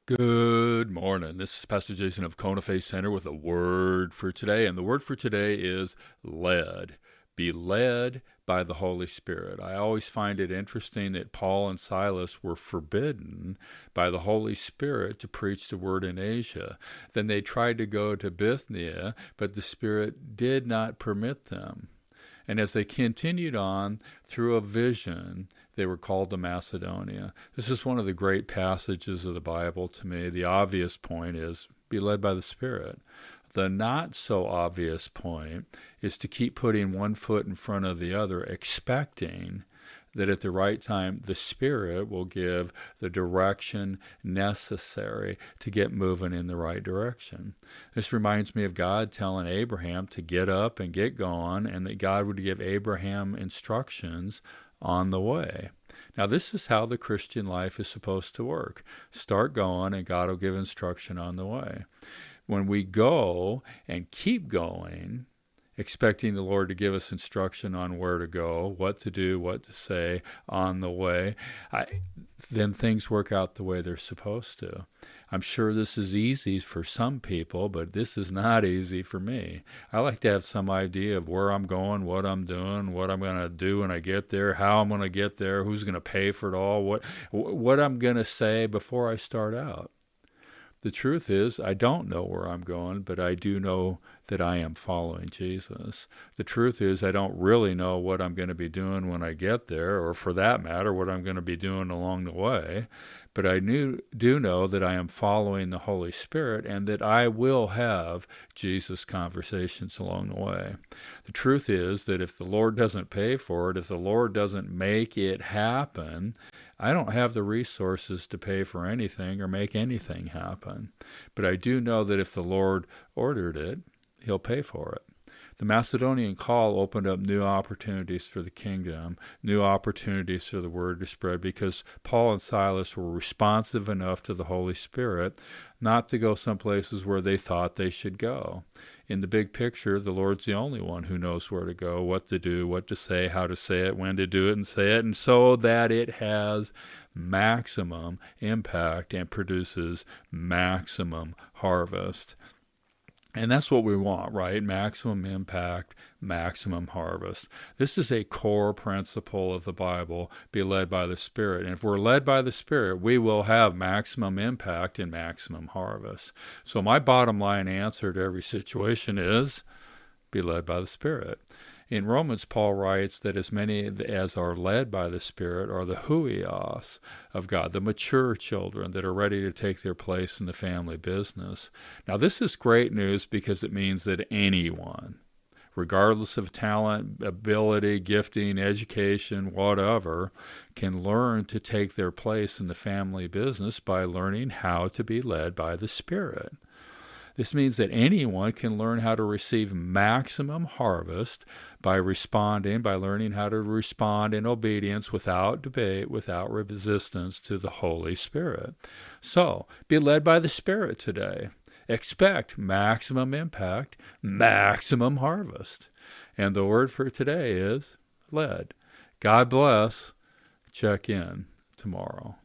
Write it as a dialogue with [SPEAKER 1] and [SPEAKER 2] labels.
[SPEAKER 1] Good morning. This is Pastor Jason of Kona Faith Center with a word for today. And the word for today is led. Be led by the Holy Spirit. I always find it interesting that Paul and Silas were forbidden by the Holy Spirit to preach the word in Asia. Then they tried to go to Bithynia, but the Spirit did not permit them. And as they continued on through a vision, they were called to Macedonia. This is one of the great passages of the Bible to me. The obvious point is be led by the Spirit. The not so obvious point is to keep putting one foot in front of the other, expecting that at the right time the Spirit will give the direction necessary to get moving in the right direction. This reminds me of God telling Abraham to get up and get going, and that God would give Abraham instructions on the way. Now, this is how the Christian life is supposed to work. Start going, and God will give instruction on the way. When we go and keep going, expecting the Lord to give us instruction on where to go, what to do, what to say on the way, then things work out the way they're supposed to. I'm sure this is easy for some people, but this is not easy for me. I like to have some idea of where I'm going, what I'm doing, what I'm going to do when I get there, how I'm going to get there, who's going to pay for it all, what I'm going to say before I start out. The truth is, I don't know where I'm going, but I do know that I am following Jesus. The truth is, I don't really know what I'm going to be doing when I get there, or for that matter, what I'm going to be doing along the way. But I do know that I am following the Holy Spirit, and that I will have Jesus conversations along the way. The truth is that if the Lord doesn't pay for it, if the Lord doesn't make it happen, I don't have the resources to pay for anything or make anything happen. But I do know that if the Lord ordered it, He'll pay for it. The Macedonian call opened up new opportunities for the kingdom, new opportunities for the word to spread, because Paul and Silas were responsive enough to the Holy Spirit not to go some places where they thought they should go. In the big picture, the Lord's the only one who knows where to go, what to do, what to say, how to say it, when to do it and say it, and so that it has maximum impact and produces maximum harvest. And that's what we want, right? Maximum impact, maximum harvest. This is a core principle of the Bible, be led by the Spirit. And if we're led by the Spirit, we will have maximum impact and maximum harvest. So my bottom line answer to every situation is be led by the Spirit. In Romans, Paul writes that as many as are led by the Spirit are the huios of God, the mature children that are ready to take their place in the family business. Now, this is great news because it means that anyone, regardless of talent, ability, gifting, education, whatever, can learn to take their place in the family business by learning how to be led by the Spirit. This means that anyone can learn how to receive maximum harvest by learning how to respond in obedience without debate, without resistance to the Holy Spirit. So, be led by the Spirit today. Expect maximum impact, maximum harvest. And the word for today is led. God bless. Check in tomorrow.